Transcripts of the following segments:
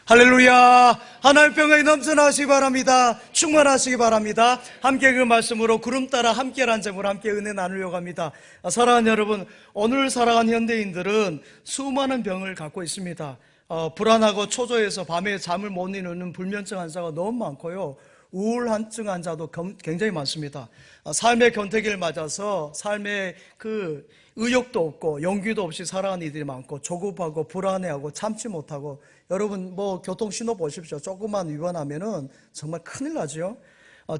할렐루야. 하나님 평강이 넘쳐나시기 바랍니다. 충만하시기 바랍니다. 함께 그 말씀으로 구름 따라 함께라는 제목으로 함께 은혜 나누려고 합니다. 사랑하는 여러분, 오늘 살아가는 현대인들은 수많은 병을 갖고 있습니다. 불안하고 초조해서 밤에 잠을 못 이루는 불면증 환자가 너무 많고요, 우울증 환자도 굉장히 많습니다. 삶의 권태기를 맞아서 삶의 그 의욕도 없고 용기도 없이 살아가는 이들이 많고, 조급하고 불안해하고 참지 못하고, 여러분 교통신호 보십시오. 조금만 위반하면은 정말 큰일 나죠.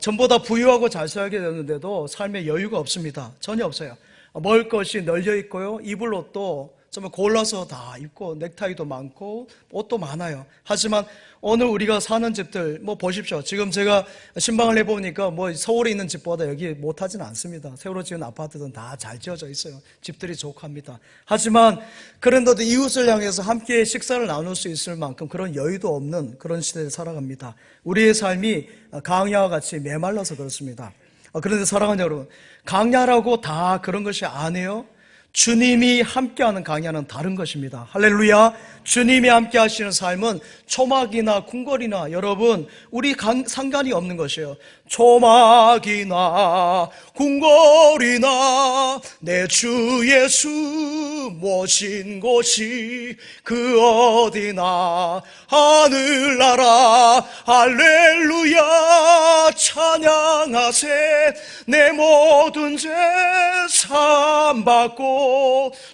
전보다 부유하고 잘 살게 되는데도 삶에 여유가 없습니다. 전혀 없어요. 먹을 것이 널려 있고요, 입을 옷도 정말 골라서 다 입고, 넥타이도 많고 옷도 많아요. 하지만 오늘 우리가 사는 집들 보십시오. 지금 제가 신방을 해보니까 서울에 있는 집보다 여기 못하진 않습니다. 새로 지은 아파트들은 다 잘 지어져 있어요. 집들이 족합니다. 하지만 그런데도 이웃을 향해서 함께 식사를 나눌 수 있을 만큼 그런 여유도 없는 그런 시대에 살아갑니다. 우리의 삶이 강야와 같이 메말라서 그렇습니다. 그런데 사랑하는 여러분, 강야라고 다 그런 것이 아니에요. 주님이 함께하는 강야는 다른 것입니다. 할렐루야. 주님이 함께 하시는 삶은 초막이나 궁궐이나 여러분 우리 상관이 없는 것이에요. 초막이나 궁궐이나 내 주 예수 모신 곳이 그 어디나 하늘나라 할렐루야 찬양하세. 내 모든 죄 사함받고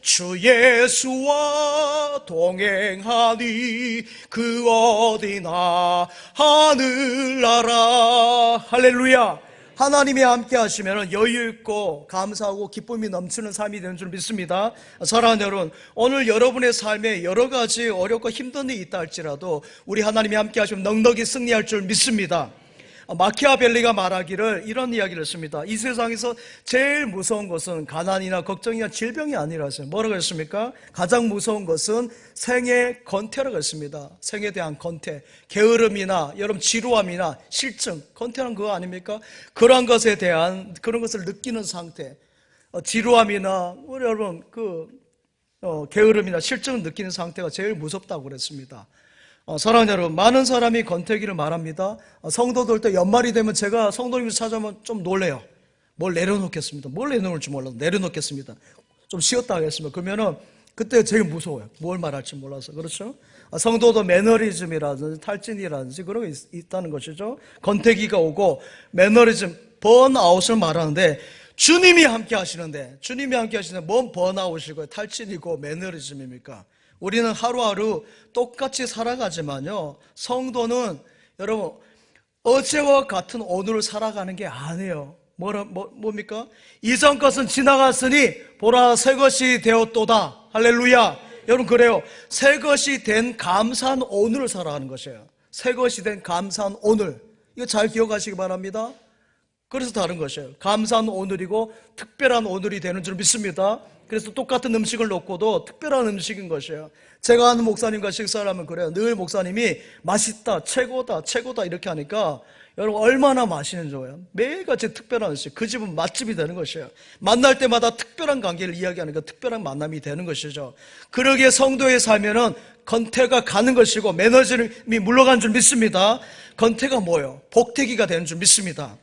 주 예수와 동행하니 그 어디나 하늘나라. 할렐루야. 하나님이 함께 하시면 여유있고 감사하고 기쁨이 넘치는 삶이 되는 줄 믿습니다. 사랑하는 여러분, 오늘 여러분의 삶에 여러 가지 어렵고 힘든 일이 있다 할지라도 우리 하나님이 함께 하시면 넉넉히 승리할 줄 믿습니다. 마키아벨리가 말하기를 이런 이야기를 했습니다. 이 세상에서 제일 무서운 것은 가난이나 걱정이나 질병이 아니라서요. 뭐라고 했습니까? 가장 무서운 것은 생의 건태라고 했습니다. 생에 대한 건태, 게으름이나 여러분 지루함이나 실증, 건태는 그거 아닙니까? 그런 것에 대한 그런 것을 느끼는 상태, 지루함이나 여러분 게으름이나 실증을 느끼는 상태가 제일 무섭다고 그랬습니다. 사랑하는 여러분, 많은 사람이 권태기를 말합니다. 성도들 때 연말이 되면 제가 성도님을 찾아오면 좀 놀래요. 뭘 내려놓겠습니다. 뭘 내려놓을지 몰라서 내려놓겠습니다. 좀 쉬었다 하겠습니다. 그러면은 그때 제일 무서워요. 뭘 말할지 몰라서. 그렇죠? 성도도 매너리즘이라든지 탈진이라든지 그런 게 있다는 것이죠. 권태기가 오고 매너리즘, 번아웃을 말하는데 주님이 함께 하시는데, 주님이 함께 하시는데 뭔 번아웃이고 탈진이고 매너리즘입니까? 우리는 하루하루 똑같이 살아가지만요, 성도는 여러분 어제와 같은 오늘을 살아가는 게 아니에요. 뭡니까? 이전 것은 지나갔으니 보라 새 것이 되었도다. 할렐루야. 여러분 그래요. 새 것이 된 감사한 오늘을 살아가는 것이에요. 새 것이 된 감사한 오늘, 이거 잘 기억하시기 바랍니다. 그래서 다른 것이에요. 감사한 오늘이고 특별한 오늘이 되는 줄 믿습니다. 그래서 똑같은 음식을 놓고도 특별한 음식인 것이에요. 제가 아는 목사님과 식사를 하면 그래요. 늘 목사님이 맛있다, 최고다, 최고다 이렇게 하니까 여러분 얼마나 맛있는 거예요. 매일같이 특별한 음식, 그 집은 맛집이 되는 것이에요. 만날 때마다 특별한 관계를 이야기하니까 특별한 만남이 되는 것이죠. 그러기에 성도의 삶에는 건태가 가는 것이고 매너즘이 물러가는 줄 믿습니다. 건태가 뭐예요? 복태기가 되는 줄 믿습니다.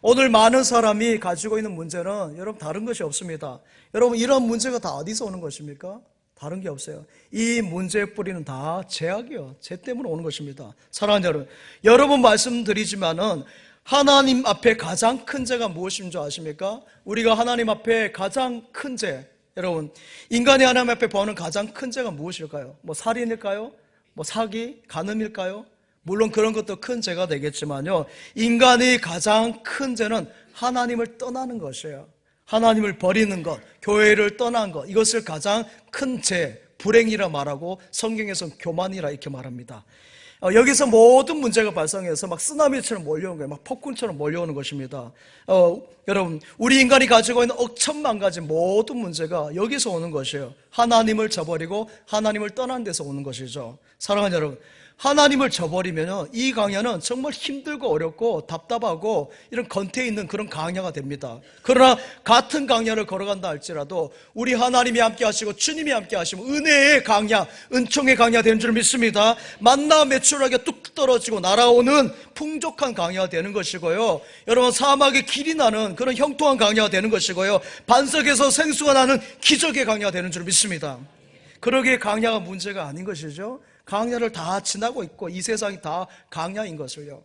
오늘 많은 사람이 가지고 있는 문제는 여러분 다른 것이 없습니다. 여러분 이런 문제가 다 어디서 오는 것입니까? 다른 게 없어요. 이 문제의 뿌리는 다 죄악이요, 죄 때문에 오는 것입니다. 사랑하는 여러분 말씀드리지만은 하나님 앞에 가장 큰 죄가 무엇인 줄 아십니까? 우리가 하나님 앞에 가장 큰 죄, 여러분 인간이 하나님 앞에 보는 가장 큰 죄가 무엇일까요? 살인일까요? 사기, 간음일까요? 물론 그런 것도 큰 죄가 되겠지만요, 인간이 가장 큰 죄는 하나님을 떠나는 것이에요. 하나님을 버리는 것, 교회를 떠난 것, 이것을 가장 큰 죄, 불행이라 말하고 성경에서는 교만이라 이렇게 말합니다. 여기서 모든 문제가 발생해서 막 쓰나미처럼 몰려오는 거예요. 막 폭군처럼 몰려오는 것입니다. 여러분 우리 인간이 가지고 있는 억천만 가지 모든 문제가 여기서 오는 것이에요. 하나님을 저버리고 하나님을 떠난 데서 오는 것이죠. 사랑하는 여러분, 하나님을 저버리면 이 강야는 정말 힘들고 어렵고 답답하고 이런 건태 있는 그런 강야가 됩니다. 그러나 같은 강야를 걸어간다 할지라도 우리 하나님이 함께 하시고 주님이 함께 하시면 은혜의 강야, 은총의 강야 되는 줄 믿습니다. 만나 매출하게 뚝 떨어지고 날아오는 풍족한 강야가 되는 것이고요. 여러분, 사막에 길이 나는 그런 형통한 강야가 되는 것이고요. 반석에서 생수가 나는 기적의 강야가 되는 줄 믿습니다. 그러기에 강야가 문제가 아닌 것이죠. 강야를 다 지나고 있고 이 세상이 다 강야인 것을요.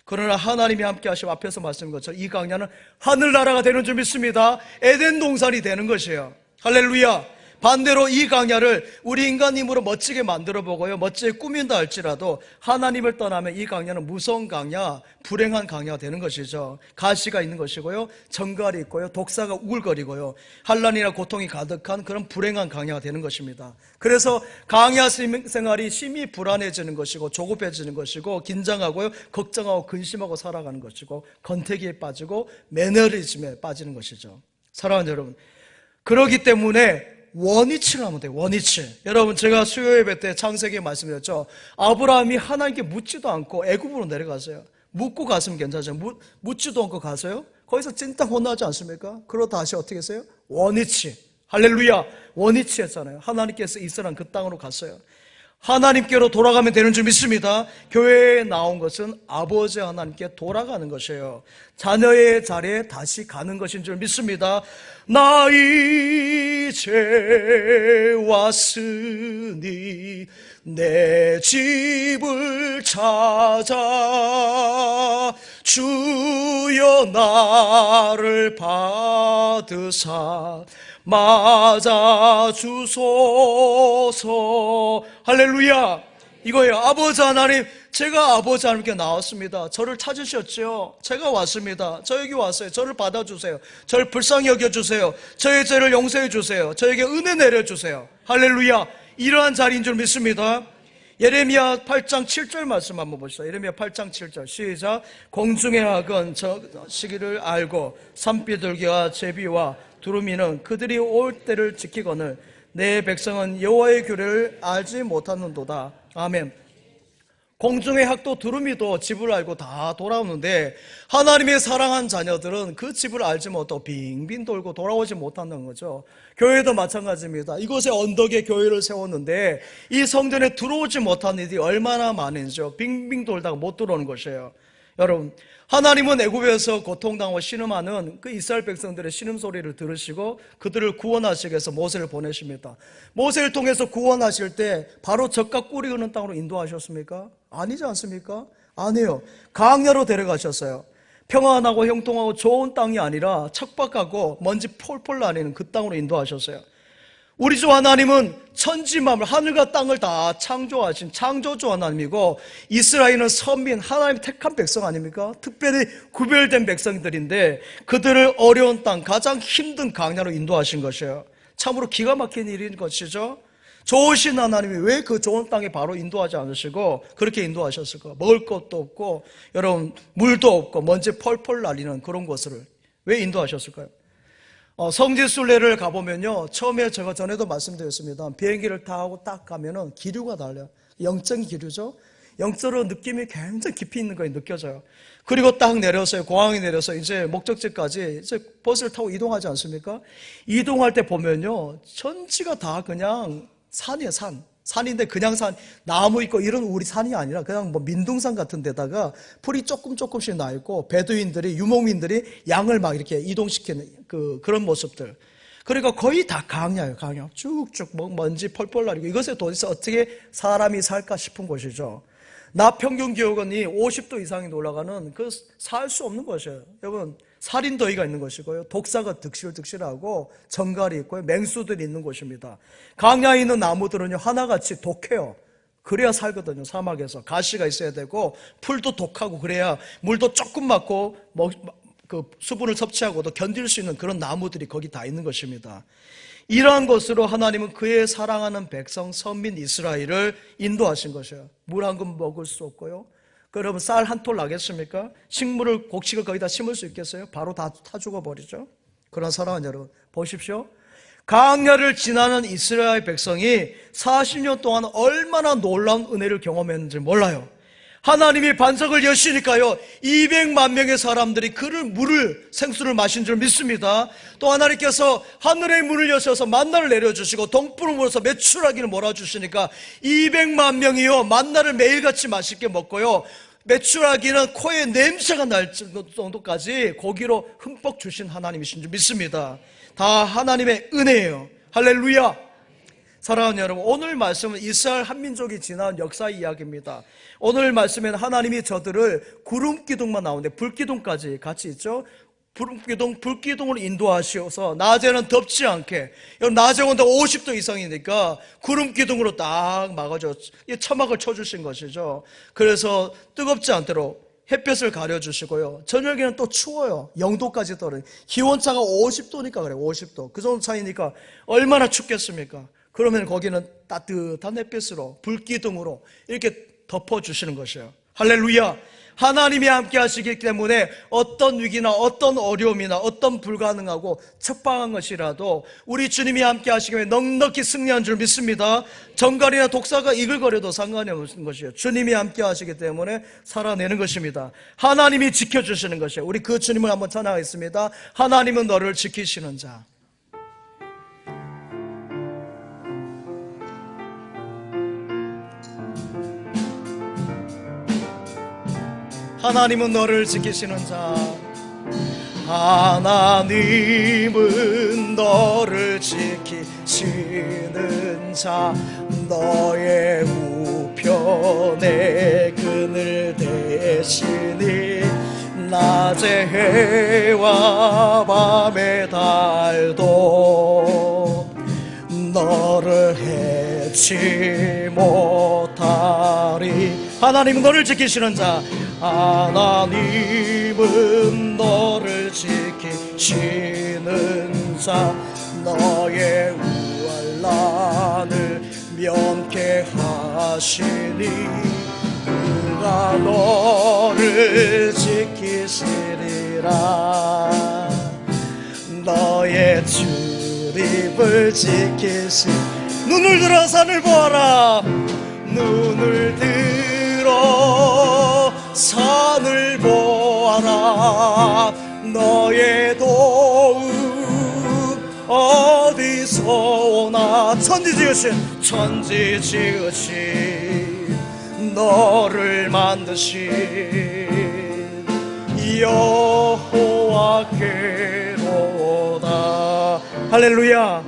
그러나 하나님이 함께 하시고 앞에서 말씀한 것처럼 이 강야는 하늘나라가 되는 줄 믿습니다. 에덴 동산이 되는 것이에요. 할렐루야. 반대로 이 강야를 우리 인간 힘으로 멋지게 만들어 보고요, 멋지게 꾸민다 할지라도 하나님을 떠나면 이 강야는 무서운 강야, 불행한 강야가 되는 것이죠. 가시가 있는 것이고요, 정갈이 있고요, 독사가 우글거리고요, 환난이나 고통이 가득한 그런 불행한 강야가 되는 것입니다. 그래서 강야 생활이 심히 불안해지는 것이고 조급해지는 것이고 긴장하고요, 걱정하고 근심하고 살아가는 것이고 건태기에 빠지고 매너리즘에 빠지는 것이죠. 사랑하는 여러분, 그렇기 때문에 원위치를 하면 돼요. 원위치. 여러분, 제가 수요 예배 때 창세기에 말씀드렸죠. 아브라함이 하나님께 묻지도 않고 애굽으로 내려가세요. 묻고 갔으면 괜찮죠. 묻지도 않고 가세요. 거기서 찐딱 혼나지 않습니까? 그러다 다시 어떻게 했어요? 원위치. 할렐루야. 원위치 했잖아요. 하나님께서 이스라엘 그 땅으로 갔어요. 하나님께로 돌아가면 되는 줄 믿습니다. 교회에 나온 것은 아버지 하나님께 돌아가는 것이에요. 자녀의 자리에 다시 가는 것인 줄 믿습니다. 나 이제 왔으니 내 집을 찾아 주여 나를 받으사 맞아 주소서. 할렐루야. 이거예요. 아버지 하나님, 제가 아버지 하나님께 나왔습니다. 저를 찾으셨죠. 제가 왔습니다. 저 여기 왔어요. 저를 받아주세요. 저를 불쌍히 여겨주세요. 저의 죄를 용서해 주세요. 저에게 은혜 내려주세요. 할렐루야. 이러한 자리인 줄 믿습니다. 예레미야 8장 7절 말씀 한번 보시죠. 예레미야 8장 7절 시작. 공중의 학은 저 시기를 알고 산비둘기와 제비와 두루미는 그들이 올 때를 지키거늘 내 백성은 여호와의 규례를 알지 못하는도다. 아멘. 공중의 학도 두루미도 집을 알고 다 돌아오는데 하나님의 사랑한 자녀들은 그 집을 알지 못하고 빙빙 돌고 돌아오지 못한다는 거죠. 교회도 마찬가지입니다. 이곳에 언덕에 교회를 세웠는데 이 성전에 들어오지 못한 이들이 얼마나 많은지요. 빙빙 돌다가 못 들어오는 것이에요. 여러분, 하나님은 애굽에서 고통당하고 신음하는 그 이스라엘 백성들의 신음소리를 들으시고 그들을 구원하시기 위해서 모세를 보내십니다. 모세를 통해서 구원하실 때 바로 젖과 꿀이 흐르는 땅으로 인도하셨습니까? 아니지 않습니까? 아니에요. 강야로 데려가셨어요. 평안하고 형통하고 좋은 땅이 아니라 척박하고 먼지 폴폴 나는 그 땅으로 인도하셨어요. 우리 주 하나님은 천지만물 하늘과 땅을 다 창조하신 창조주 하나님이고 이스라엘은 선민 하나님 택한 백성 아닙니까? 특별히 구별된 백성들인데 그들을 어려운 땅 가장 힘든 강야로 인도하신 것이에요. 참으로 기가 막힌 일인 것이죠. 좋으신 하나님이 왜 그 좋은 땅에 바로 인도하지 않으시고 그렇게 인도하셨을까? 먹을 것도 없고 여러분 물도 없고 먼지 펄펄 날리는 그런 곳을 왜 인도하셨을까요? 성지순례를 가보면요, 처음에 제가 전에도 말씀드렸습니다. 비행기를 타고 딱 가면은 기류가 달라요. 영적 기류죠. 영적으로 느낌이 굉장히 깊이 있는 거 느껴져요. 그리고 딱 내려서요, 공항에 내려서 이제 목적지까지 이제 버스를 타고 이동하지 않습니까? 이동할 때 보면요, 전지가 다 그냥 산이에요, 산. 산인데 그냥 산, 나무 있고 이런 우리 산이 아니라 그냥 뭐 민둥산 같은 데다가 풀이 조금씩 나 있고 베두인들이, 유목민들이 양을 막 이렇게 이동시키는 그런 모습들. 그러니까 거의 다 강야예요, 강야. 쭉쭉 먼지 펄펄 나리고 이것에 도대체 어떻게 사람이 살까 싶은 곳이죠. 낮 평균 기온이 50도 이상이 올라가는 살 수 없는 것이에요. 여러분, 살인더위가 있는 것이고요. 독사가 득실득실하고 정갈이 있고요. 맹수들이 있는 곳입니다. 강야에 있는 나무들은요, 하나같이 독해요. 그래야 살거든요. 사막에서 가시가 있어야 되고 풀도 독하고 그래야 물도 조금 맞고 그 수분을 섭취하고도 견딜 수 있는 그런 나무들이 거기 다 있는 것입니다. 이러한 것으로 하나님은 그의 사랑하는 백성 선민 이스라엘을 인도하신 것이에요. 물 한 금 먹을 수 없고요. 여러분, 쌀 한 톨 나겠습니까? 곡식을 거기다 심을 수 있겠어요? 바로 다 죽어버리죠. 그러나 사랑하는 여러분, 보십시오. 광야를 지나는 이스라엘 백성이 40년 동안 얼마나 놀라운 은혜를 경험했는지 몰라요. 하나님이 반석을 여시니까요 200만 명의 사람들이 물을 생수를 마신 줄 믿습니다. 또 하나님께서 하늘의 문을 여셔서 만나를 내려주시고 동풍을 불어서 메추라기를 몰아주시니까 200만 명이요 만나를 매일같이 맛있게 먹고요, 메추라기는 코에 냄새가 날 정도까지 고기로 흠뻑 주신 하나님이신 줄 믿습니다. 다 하나님의 은혜예요. 할렐루야. 사랑하는 여러분, 오늘 말씀은 이스라엘 한민족이 지난 역사 이야기입니다. 오늘 말씀에는 하나님이 저들을 구름기둥만 나오는데 불기둥까지 같이 있죠. 불기둥으로 인도하셔서 낮에는 덥지 않게, 낮에 온도 50도 이상이니까 구름기둥으로 딱 막아줘 처막을 쳐주신 것이죠. 그래서 뜨겁지 않도록 햇볕을 가려주시고요, 저녁에는 또 추워요. 0도까지 떨어요. 기온차가 50도니까 그래요. 50도 그 정도 차이니까 얼마나 춥겠습니까? 그러면 거기는 따뜻한 햇빛으로 불기둥으로 이렇게 덮어주시는 것이에요. 할렐루야. 하나님이 함께 하시기 때문에 어떤 위기나 어떤 어려움이나 어떤 불가능하고 척박한 것이라도 우리 주님이 함께 하시기 때문에 넉넉히 승리한 줄 믿습니다. 정갈이나 독사가 이글거려도 상관이 없는 것이에요. 주님이 함께 하시기 때문에 살아내는 것입니다. 하나님이 지켜주시는 것이에요. 우리 그 주님을 한번 찬양하겠습니다. 하나님은 너를 지키시는 자. 하나님은 너를 지키시는 자. 하나님은 너를 지키시는 자. 너의 우편에 그늘 대시니 낮의 해와 밤의 달도 너를 해치 못하리. 하나님은 너를 지키시는 자. 하나님은 너를 지키시는 자. 너의 우환란을 면케하시니 그가 너를 지키시리라. 너의 출입을 지키시. 눈을 들어 산을 보아라. 눈을 들어 산을 보아라. 너의 도움 어디서 오나. 천지 지으신 너를 만드신 여호와께로다. 할렐루야.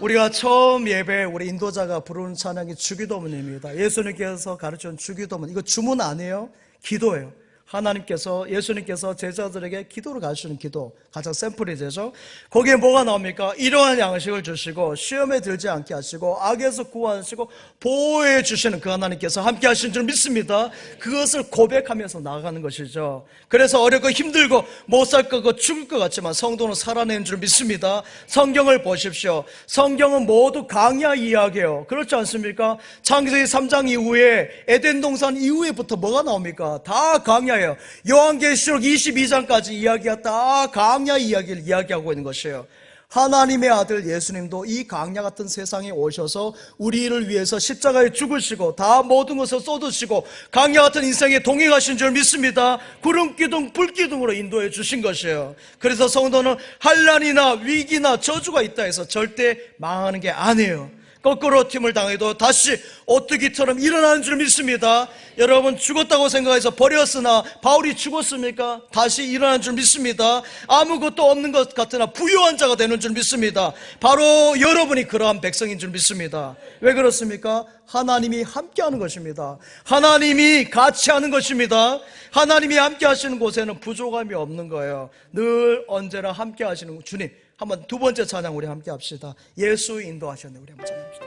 우리가 처음 예배 우리 인도자가 부르는 찬양이 주기도문입니다. 예수님께서 가르쳐준 주기도문, 이거 주문 아니에요? 기도예요. 하나님께서, 예수님께서 제자들에게 기도를 가르치는 기도, 가장 샘플이 되죠. 거기에 뭐가 나옵니까? 이러한 양식을 주시고 시험에 들지 않게 하시고 악에서 구하시고 보호해 주시는 그 하나님께서 함께 하신 줄 믿습니다. 그것을 고백하면서 나아가는 것이죠. 그래서 어렵고 힘들고 못 살 거고 죽을 것 같지만 성도는 살아내는 줄 믿습니다. 성경을 보십시오. 성경은 모두 강야 이야기예요. 그렇지 않습니까? 창세기 3장 이후에, 에덴 동산 이후에부터 뭐가 나옵니까? 다 강야예요. 요한계시록 22장까지 이야기가 다 강야 이야기를 이야기하고 있는 것이에요. 하나님의 아들 예수님도 이 강야 같은 세상에 오셔서 우리를 위해서 십자가에 죽으시고 다 모든 것을 쏟으시고 강야 같은 인생에 동행하신 줄 믿습니다. 구름기둥 불기둥으로 인도해 주신 것이에요. 그래서 성도는 환난이나 위기나 저주가 있다 해서 절대 망하는 게 아니에요. 거꾸로 팀을 당해도 다시 오뚜기처럼 일어나는 줄 믿습니다. 여러분, 죽었다고 생각해서 버렸으나 바울이 죽었습니까? 다시 일어나는 줄 믿습니다. 아무것도 없는 것 같으나 부유한 자가 되는 줄 믿습니다. 바로 여러분이 그러한 백성인 줄 믿습니다. 왜 그렇습니까? 하나님이 함께하는 것입니다. 하나님이 같이 하는 것입니다. 하나님이 함께 하시는 곳에는 부족함이 없는 거예요. 늘 언제나 함께 하시는 주님. 한번 두 번째 찬양 우리 함께 합시다. 예수 인도하셨네. 우리 한번 찬양합시다.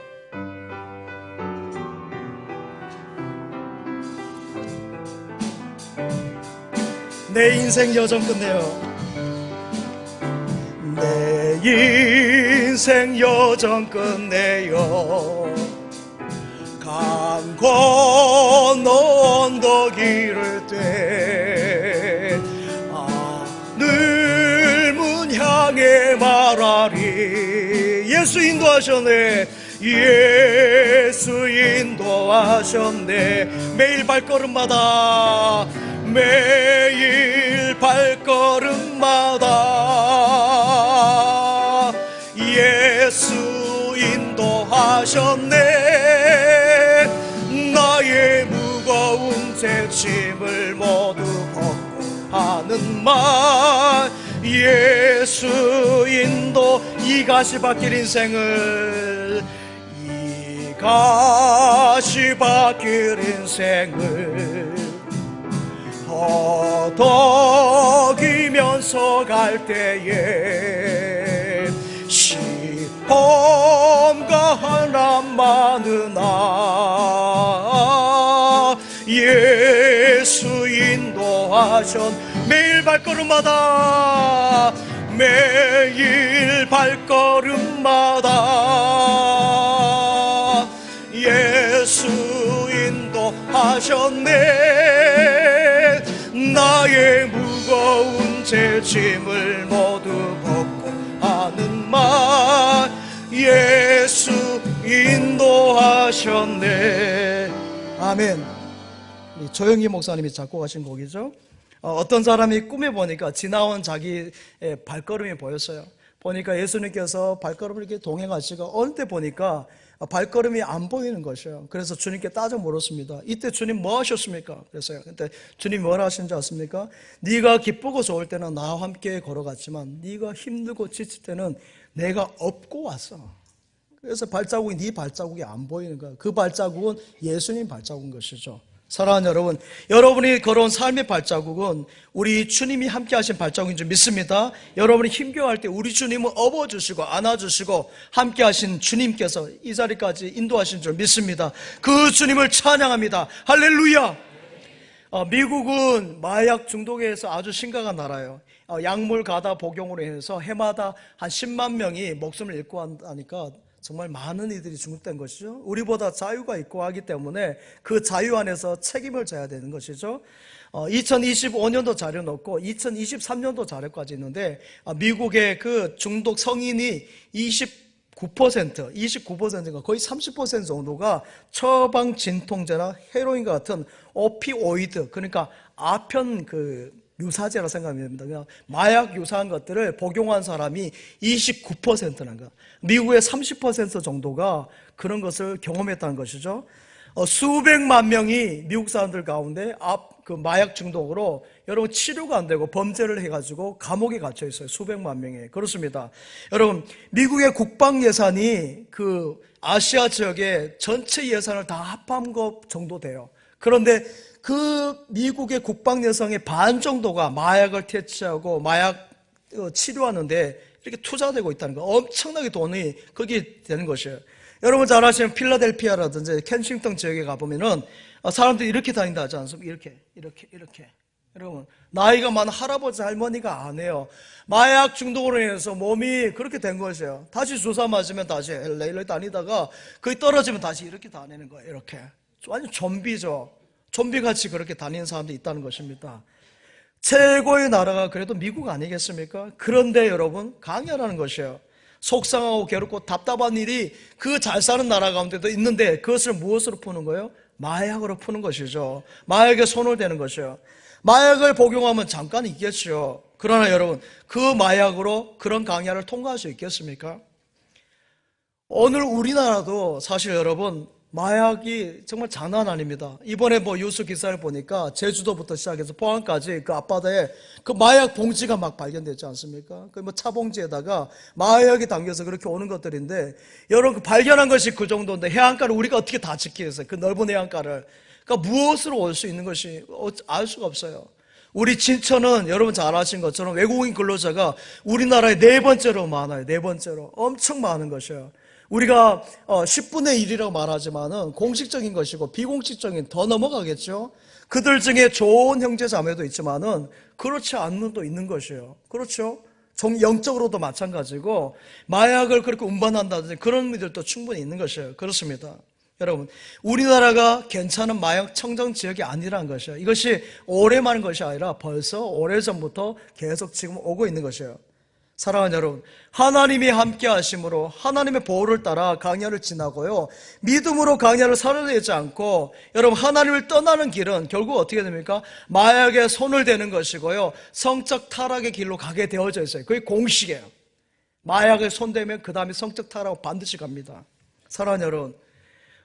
내 인생 여정 끝내요. 내 인생 여정 끝내요. 강 건너 언덕 이를 때 하늘 문 향해 말하리. 예수 인도하셨네. 예수 인도하셨네. 매일 발걸음마다, 매일 발걸음마다 예수 인도하셨네. 나의 무거운 죄짐을 모두 벗고 하는 말, 예수 인도. 이 가시밭길 인생을, 이 가시밭길 인생을 허덕이면서 갈 때에 시험과 환난 많으나 예수 인도하셨. 매일 발걸음마다, 매일 발걸음마다 예수 인도하셨네. 나의 무거운 죄짐을 모두 벗고 하는 말, 예수 인도하셨네. 아멘. 조영기 목사님이 작곡하신 곡이죠. 어떤 사람이 꿈에 보니까 지나온 자기 발걸음이 보였어요. 보니까 예수님께서 발걸음을 이렇게 동행하시고 어느 때 보니까 발걸음이 안 보이는 것이에요. 그래서 주님께 따져 물었습니다. 이때 주님 뭐 하셨습니까? 그랬어요. 근데 주님이 뭐라 하신지 아십니까? 네가 기쁘고 좋을 때는 나와 함께 걸어갔지만 네가 힘들고 지칠 때는 내가 업고 왔어. 그래서 발자국이, 네 발자국이 안 보이는 거야. 그 발자국은 예수님 발자국인 것이죠. 사랑하는 여러분, 여러분이 걸어온 삶의 발자국은 우리 주님이 함께 하신 발자국인 줄 믿습니다. 여러분이 힘겨워할 때 우리 주님은 업어주시고 안아주시고 함께 하신 주님께서 이 자리까지 인도하신 줄 믿습니다. 그 주님을 찬양합니다. 할렐루야. 미국은 마약 중독에서 아주 심각한 나라예요. 약물 가다 복용으로 인해서 해마다 한 10만 명이 목숨을 잃고 한다니까 정말 많은 이들이 중독된 것이죠. 우리보다 자유가 있고 하기 때문에 그 자유 안에서 책임을 져야 되는 것이죠. 2025년도 자료 넣고 2023년도 자료까지 있는데 미국의 그 중독 성인이 29%가 거의 30% 정도가 처방 진통제나 헤로인과 같은 오피오이드, 그러니까 아편 유사제라 생각하면 됩니다. 그냥 마약 유사한 것들을 복용한 사람이 29%는 거야. 미국의 30% 정도가 그런 것을 경험했다는 것이죠. 수백만 명이 미국 사람들 가운데 그 마약 중독으로 여러분 치료가 안 되고 범죄를 해가지고 감옥에 갇혀 있어요. 수백만 명이. 그렇습니다. 여러분, 미국의 국방 예산이 그 아시아 지역의 전체 예산을 다 합한 것 정도 돼요. 그런데 그 미국의 국방 예산의 반 정도가 마약을 퇴치하고 마약 치료하는데 이렇게 투자되고 있다는 거. 엄청나게 돈이 거기에 되는 것이에요. 여러분 잘 아시는 필라델피아라든지 켄싱턴 지역에 가보면은 사람들이 이렇게 다닌다 하지 않습니까? 이렇게. 여러분, 나이가 많은 할아버지 할머니가 안 해요. 마약 중독으로 인해서 몸이 그렇게 된 것이에요. 다시 주사 맞으면 다시 LA를 다니다가 거의 떨어지면 다시 이렇게 다니는 거예요. 이렇게. 완전 좀비죠. 좀비같이 그렇게 다니는 사람들이 있다는 것입니다. 최고의 나라가 그래도 미국 아니겠습니까? 그런데 여러분, 강요라는 것이에요. 속상하고 괴롭고 답답한 일이 그 잘 사는 나라 가운데도 있는데 그것을 무엇으로 푸는 거예요? 마약으로 푸는 것이죠. 마약에 손을 대는 것이에요. 마약을 복용하면 잠깐 있겠죠. 그러나 여러분, 그 마약으로 그런 강야를 통과할 수 있겠습니까? 오늘 우리나라도 사실 여러분, 마약이 정말 장난 아닙니다. 이번에 뉴스 기사를 보니까 제주도부터 시작해서 포항까지 그 앞바다에 그 마약 봉지가 막 발견되지 않습니까? 그 차 봉지에다가 마약이 담겨서 그렇게 오는 것들인데, 여러분, 발견한 것이 그 정도인데 해안가를 우리가 어떻게 다 지키겠어요? 그 넓은 해안가를. 그러니까 무엇으로 올 수 있는 것이 알 수가 없어요. 우리 진천은 여러분 잘 아신 것처럼 외국인 근로자가 우리나라에 4번째로 많아요. 4번째로. 엄청 많은 것이에요. 우리가 10분의 1이라고 말하지만은 공식적인 것이고 비공식적인 더 넘어가겠죠. 그들 중에 좋은 형제 자매도 있지만은 그렇지 않는 도 있는 것이에요. 그렇죠? 영적으로도 마찬가지고 마약을 그렇게 운반한다든지 그런 분들도 충분히 있는 것이에요. 그렇습니다. 여러분, 우리나라가 괜찮은 마약 청정 지역이 아니라는 것이에요. 이것이 오래만인 것이 아니라 벌써 오래전부터 계속 지금 오고 있는 것이에요. 사랑하는 여러분, 하나님이 함께 하심으로 하나님의 보호를 따라 강야를 지나고요, 믿음으로 강야를 살아내지 않고 여러분 하나님을 떠나는 길은 결국 어떻게 됩니까? 마약에 손을 대는 것이고요, 성적 타락의 길로 가게 되어져 있어요. 그게 공식이에요. 마약에 손대면 그 다음에 성적 타락으로 반드시 갑니다. 사랑하는 여러분,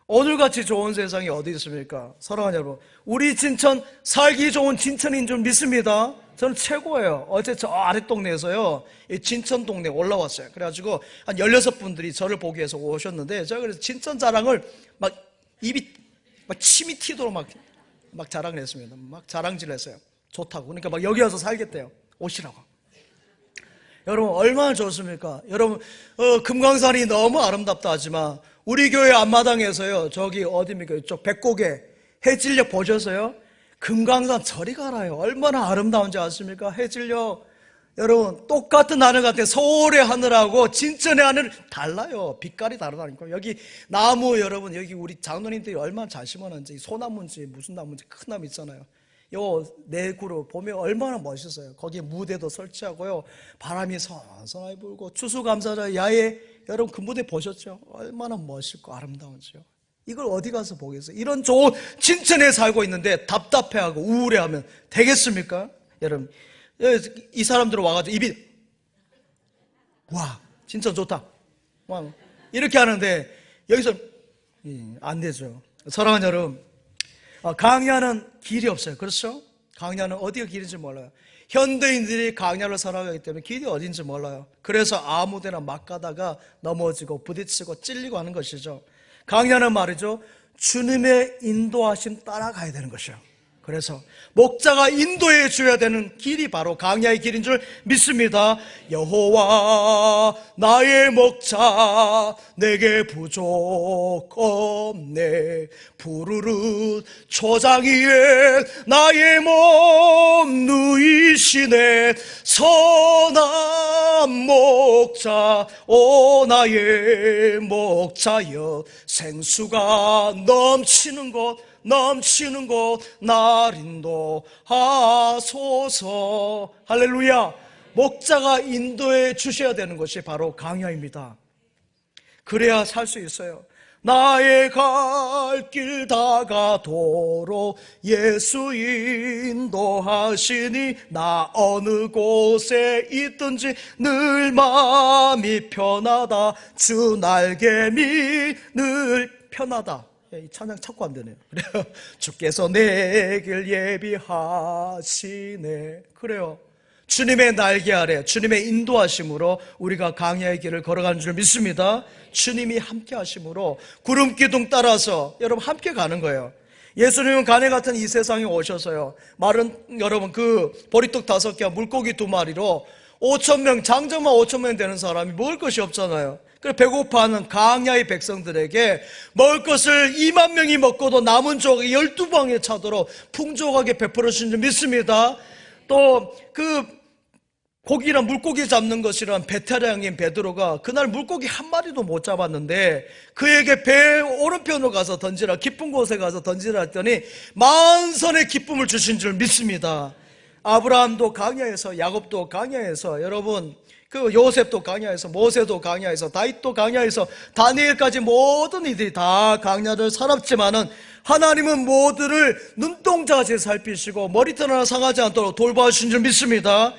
오늘같이 좋은 세상이 어디 있습니까? 사랑하는 여러분, 우리 진천 살기 좋은 진천인 줄 믿습니다. 저는 최고예요. 어제 저 아랫동네에서요, 이 진천 동네 올라왔어요. 그래가지고 한 16분들이 저를 보기 위해서 오셨는데, 제가 그래서 진천 자랑을 막 입이 막 침이 튀도록 막 자랑을 했습니다. 막 자랑질을 했어요. 좋다고. 그러니까 막 여기 와서 살겠대요. 오시라고. 여러분 얼마나 좋습니까? 여러분 금강산이 너무 아름답다 하지만 우리 교회 앞마당에서요, 저기 어디입니까? 이쪽 백곡에 해질녘 보셔서요, 금강산 저리 가라요. 얼마나 아름다운지 아십니까? 해질녘. 여러분 똑같은 하늘 같아요. 서울의 하늘하고 진천의 하늘 달라요. 빛깔이 다르다니까요. 여기 나무, 여러분 여기 우리 장로님들이 얼마나 잘 심어놨는지, 소나무인지 무슨 나무인지 큰 나무 있잖아요. 요 네 그루 보면 얼마나 멋있어요. 거기에 무대도 설치하고요, 바람이 선선하게 불고 추수감사절 야외, 여러분 그 무대 보셨죠? 얼마나 멋있고 아름다운지요. 이걸 어디 가서 보겠어요? 이런 좋은 진천에 살고 있는데 답답해하고 우울해하면 되겠습니까? 여러분 이 사람들 와가지고 입이 와 진짜 좋다 와 이렇게 하는데 여기서 안 되죠. 사랑하는 여러분, 강야는 길이 없어요. 그렇죠? 강야는 어디가 길인지 몰라요. 현대인들이 강야를 살아가기 때문에 길이 어딘지 몰라요. 그래서 아무데나 막 가다가 넘어지고 부딪히고 찔리고 하는 것이죠. 강야는 말이죠, 주님의 인도하심 따라가야 되는 것이에요. 그래서 목자가 인도해 줘야 되는 길이 바로 강야의 길인 줄 믿습니다. 여호와 나의 목자 내게 부족 없네. 푸르른 초장 위에 나의 몸 누이시네. 선한 목자 오 나의 목자여, 생수가 넘치는 곳 날 인도하소서. 할렐루야. 목자가 인도해 주셔야 되는 것이 바로 강야입니다. 그래야 살 수 있어요. 나의 갈 길 다가도록 예수 인도하시니, 나 어느 곳에 있든지 늘 마음이 편하다. 주 날개미 늘 편하다. 이 찬양 찾고 안 되네요. 그래요. 주께서 내 길 예비하시네. 그래요. 주님의 날개 아래 주님의 인도하심으로 우리가 강야의 길을 걸어가는 줄 믿습니다. 주님이 함께 하심으로 구름 기둥 따라서 여러분 함께 가는 거예요. 예수님은 가네 같은 이 세상에 오셔서요, 마른 여러분 그 보리떡 5개와 물고기 2마리로 5,000명, 장정만 5,000명 되는 사람이 먹을 것이 없잖아요. 그래서 배고파하는 강야의 백성들에게 먹을 것을 2만 명이 먹고도 남은 조각이 12방에 차도록 풍족하게 베풀어 주신 줄 믿습니다. 또 그 고기랑 물고기 잡는 것이란 베테랑인 베드로가 그날 물고기 한 마리도 못 잡았는데 그에게 배 오른편으로 가서 던지라, 깊은 곳에 가서 던지라 했더니 만선의 기쁨을 주신 줄 믿습니다. 아브라함도 강야에서, 야곱도 강야에서, 여러분 그 요셉도 강야에서, 모세도 강야에서, 다윗도 강야에서, 다니엘까지 모든 이들이 다 강야를 살았지만은 하나님은 모두를 눈동자같이 살피시고 머리털 하나 상하지 않도록 돌봐주신 줄 믿습니다.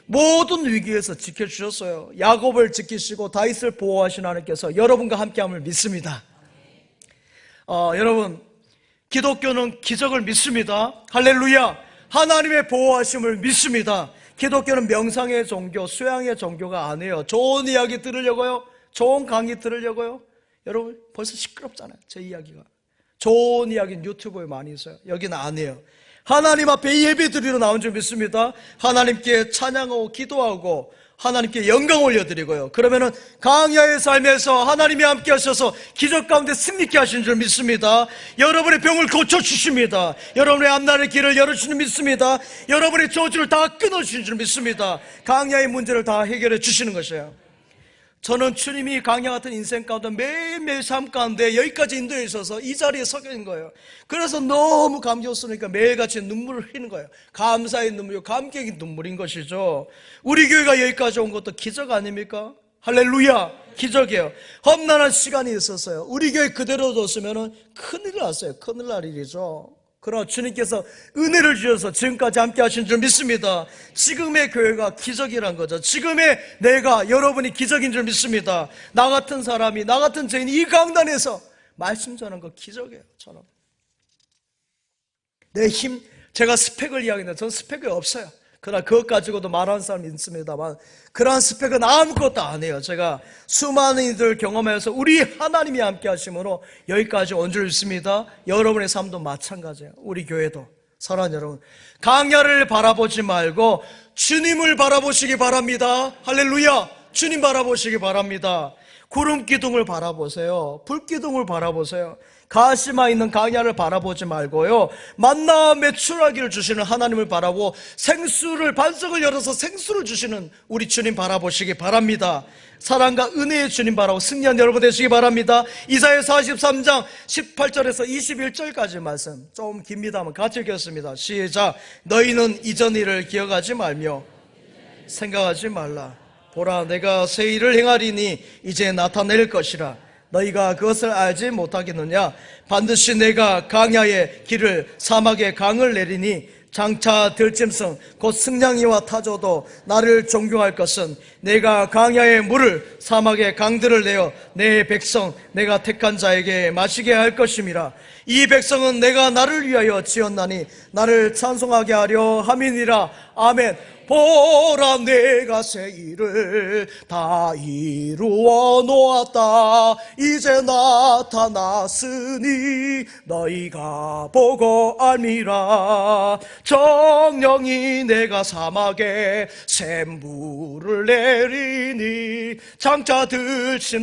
모든 위기에서 지켜주셨어요. 야곱을 지키시고 다윗을 보호하신 하나님께서 여러분과 함께함을 믿습니다. 여러분 기독교는 기적을 믿습니다. 할렐루야. 하나님의 보호하심을 믿습니다. 기독교는 명상의 종교, 수양의 종교가 아니에요. 좋은 이야기 들으려고요, 좋은 강의 들으려고요. 여러분 벌써 시끄럽잖아요, 제 이야기가. 좋은 이야기는 유튜브에 많이 있어요. 여기는 아니에요. 하나님 앞에 예배 드리러 나온 줄 믿습니다. 하나님께 찬양하고 기도하고 하나님께 영광 올려드리고요. 그러면은 강야의 삶에서 하나님이 함께 하셔서 기적 가운데 승리케 하신 줄 믿습니다. 여러분의 병을 고쳐주십니다. 여러분의 앞날의 길을 열어주신 줄 믿습니다. 여러분의 저주를 다 끊어주신 줄 믿습니다. 강야의 문제를 다 해결해 주시는 것이에요. 저는 주님이 강야 같은 인생 가운데 매일매일 삶 가운데 여기까지 인도해 주셔서 이 자리에 서게 된 거예요. 그래서 너무 감격스러우니까 매일같이 눈물을 흘리는 거예요. 감사의 눈물이요, 감격의 눈물인 것이죠. 우리 교회가 여기까지 온 것도 기적 아닙니까? 할렐루야, 기적이에요. 험난한 시간이 있었어요. 우리 교회 그대로 뒀으면 큰일 났어요. 큰일 날 일이죠. 그러나 주님께서 은혜를 주셔서 지금까지 함께 하신 줄 믿습니다. 지금의 교회가 기적이란 거죠. 지금의 내가, 여러분이 기적인 줄 믿습니다. 나 같은 사람이, 나 같은 죄인이 이 강단에서 말씀 전하는 거 기적이에요. 저는 내 힘, 제가 스펙을 이야기하는데 저는 스펙이 없어요. 그러나 그것 가지고도 말하는 사람이 있습니다만 그러한 스펙은 아무것도 안 해요. 제가 수많은 이들 경험해서 우리 하나님이 함께 하심으로 여기까지 온 줄 믿습니다. 여러분의 삶도 마찬가지예요. 우리 교회도. 사랑하는 여러분, 강야를 바라보지 말고 주님을 바라보시기 바랍니다. 할렐루야, 주님 바라보시기 바랍니다. 구름 기둥을 바라보세요. 불 기둥을 바라보세요. 가시마 있는 강야를 바라보지 말고요, 만나 매출하기를 주시는 하나님을 바라고 생수를, 반석을 열어서 생수를 주시는 우리 주님 바라보시기 바랍니다. 사랑과 은혜의 주님 바라고 승리한 여러분 되시기 바랍니다. 이사야 43장 18절에서 21절까지 말씀 좀 깁니다만 같이 읽겠습니다. 시작. 너희는 이전 일을 기억하지 말며 생각하지 말라. 보라, 내가 새 일을 행하리니 이제 나타낼 것이라. 너희가 그것을 알지 못하겠느냐? 반드시 내가 강야의 길을, 사막의 강을 내리니 장차 들짐승 곧 승냥이와 타조도 나를 존경할 것은 내가 강야의 물을, 사막의 강들을 내어 내 백성, 내가 택한 자에게 마시게 할 것임이라. 이 백성은 내가 나를 위하여 지었나니 나를 찬송하게 하려 함이니라. 아멘. 보라, 내가 새 일을 다 이루어 놓았다. 이제 나타났으니 너희가 보고 알미라. 정령이 내가 사막에 샘물을 내리니 장차 들짐승들과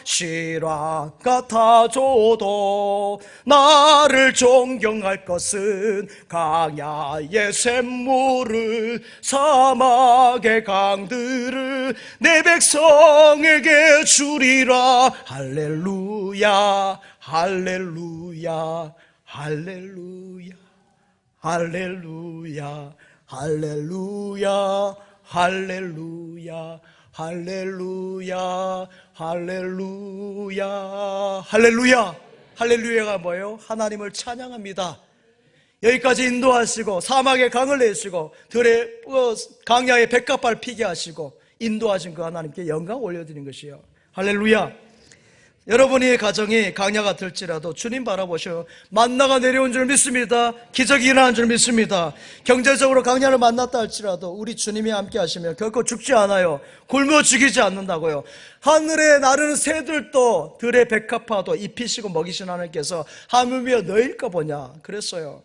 실화 같아져도 나를 존경할 것은 강야의 샘물, 사막의 강들을 내 백성에게 주리라. 할렐루야, 할렐루야, 할렐루야, 할렐루야, 할렐루야, 할렐루야, 할렐루야, 할렐루야, 할렐루야. 할렐루야가 뭐예요? 하나님을 찬양합니다. 여기까지 인도하시고 사막에 강을 내시고 들의 강야에 백합발 피게 하시고 인도하신 그 하나님께 영광 올려드리는 것이요. 할렐루야. 여러분의 가정이 강야가 될지라도 주님 바라보셔 만나가 내려온 줄 믿습니다. 기적이 일어난 줄 믿습니다. 경제적으로 강야를 만났다 할지라도 우리 주님이 함께 하시면 결코 죽지 않아요. 굶어 죽이지 않는다고요. 하늘에 나르는 새들도 들의 백합화도 입히시고 먹이신 하나님께서 하물며 너일까 보냐 그랬어요.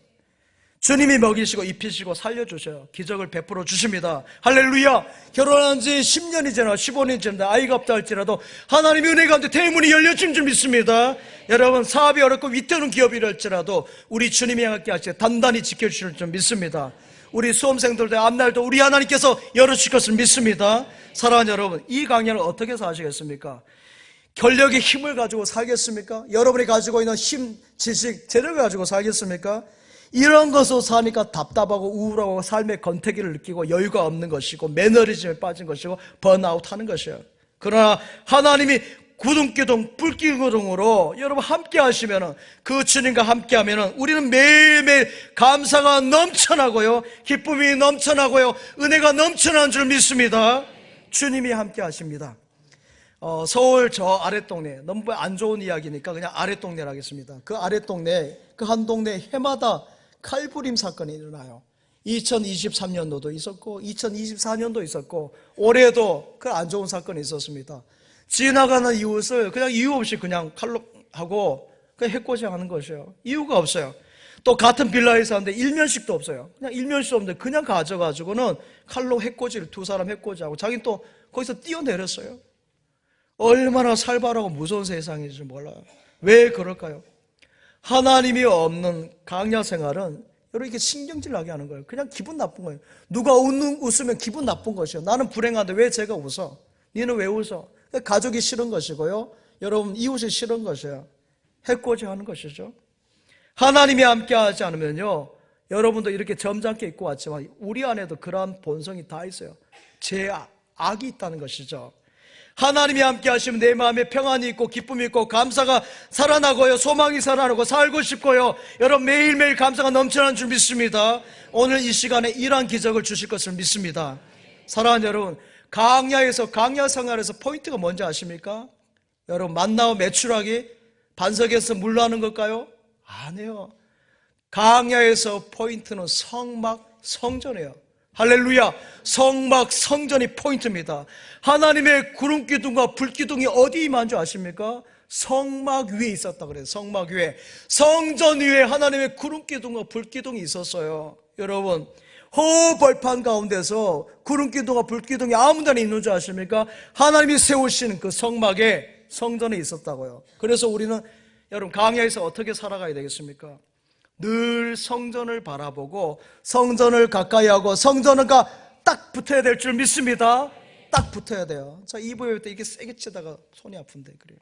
주님이 먹이시고 입히시고 살려주셔요. 기적을 베풀어 주십니다. 할렐루야. 결혼한 지 10년이 지나 15년이 지났는데 아이가 없다 할지라도 하나님의 은혜 가운데 대문이 열려진 줄 믿습니다. 여러분, 사업이 어렵고 위태로운 기업이랄지라도 우리 주님이 함께 하시고 단단히 지켜주실 줄 믿습니다. 우리 수험생들도 앞날도 우리 하나님께서 열어주실 것을 믿습니다. 사랑하는 여러분, 이 강연을 어떻게 사시겠습니까? 권력의 힘을 가지고 살겠습니까? 여러분이 가지고 있는 힘, 지식, 재력을 가지고 살겠습니까? 이런 것으로 사니까 답답하고 우울하고 삶의 권태기를 느끼고 여유가 없는 것이고 매너리즘에 빠진 것이고 번아웃 하는 것이에요. 그러나 하나님이 구둥기둥 불기둥으로 여러분 함께 하시면은, 그 주님과 함께 하면은 우리는 매일매일 감사가 넘쳐나고요, 기쁨이 넘쳐나고요, 은혜가 넘쳐나는 줄 믿습니다. 주님이 함께 하십니다. 서울 저 아랫동네, 너무 안 좋은 이야기니까 그냥 아랫동네를 하겠습니다. 그 아랫동네, 그 한 동네 해마다 칼부림 사건이 일어나요. 2023년도도 있었고 2024년도 있었고 올해도 그 안 좋은 사건이 있었습니다. 지나가는 이웃을 그냥 이유 없이 그냥 칼로 하고 그냥 해코지 하는 것이에요. 이유가 없어요. 또 같은 빌라에 사는데 일면식도 없어요. 그냥 일면식도 없는데 그냥 가져가지고는 칼로 해코지를, 두 사람 해코지하고 자기는 또 거기서 뛰어내렸어요. 얼마나 살벌하고 무서운 세상인지 몰라요. 왜 그럴까요? 하나님이 없는 강야 생활은 여러분 이렇게 신경질 나게 하는 거예요. 그냥 기분 나쁜 거예요. 누가 웃으면 기분 나쁜 것이에요. 나는 불행한데 왜 제가 웃어? 니는 왜 웃어? 가족이 싫은 것이고요. 여러분 이웃이 싫은 것이에요. 해코지 하는 것이죠. 하나님이 함께하지 않으면요, 여러분도 이렇게 점잖게 입고 왔지만 우리 안에도 그러한 본성이 다 있어요. 악이 있다는 것이죠. 하나님이 함께 하시면 내 마음에 평안이 있고 기쁨이 있고 감사가 살아나고요, 소망이 살아나고 살고 싶고요, 여러분 매일매일 감사가 넘쳐나는 줄 믿습니다. 오늘 이 시간에 이러한 기적을 주실 것을 믿습니다. 사랑하는 여러분, 강야에서, 강야 생활에서 포인트가 뭔지 아십니까? 여러분 만나고 매출하기, 반석에서 물러하는 걸까요? 아니에요. 강야에서 포인트는 성막 성전이에요. 할렐루야. 성막 성전이 포인트입니다. 하나님의 구름기둥과 불기둥이 어디 임한 줄 아십니까? 성막 위에 있었다 그래요. 성막 위에, 성전 위에 하나님의 구름기둥과 불기둥이 있었어요. 여러분 호벌판 가운데서 구름기둥과 불기둥이 아무 데나 있는 줄 아십니까? 하나님이 세우신 그 성막에, 성전에 있었다고요. 그래서 우리는 여러분 강야에서 어떻게 살아가야 되겠습니까? 늘 성전을 바라보고 성전을 가까이 하고 성전과 딱 붙어야 될 줄 믿습니다. 딱 붙어야 돼요. 자, 이브에 때 이렇게 세게 치다가 손이 아픈데 그래요.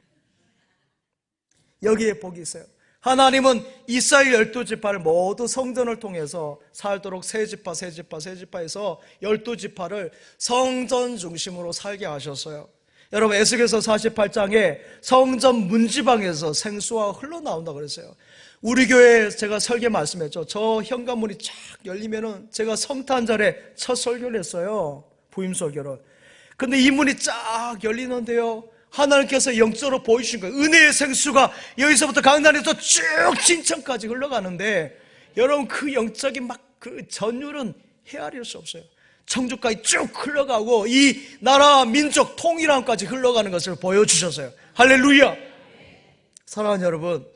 여기에 복이 있어요. 하나님은 이스라엘 12지파를 모두 성전을 통해서 살도록 세지파에서 12지파를 성전 중심으로 살게 하셨어요. 여러분 에스겔서 48장에 성전 문지방에서 생수가 흘러나온다고 그랬어요. 우리 교회에 제가 설계 말씀했죠. 저 현관문이 쫙 열리면은 제가 성탄절에 첫 설교를 했어요. 부임 설교를. 근데 이 문이 쫙 열리는데요, 하나님께서 영적으로 보이신 거예요. 은혜의 생수가 여기서부터 강단에서 쭉 진천까지 흘러가는데, 여러분 그 영적인 막 그 전율은 헤아릴 수 없어요. 청주까지 쭉 흘러가고 이 나라 민족 통일함까지 흘러가는 것을 보여주셨어요. 할렐루야. 사랑하는 여러분,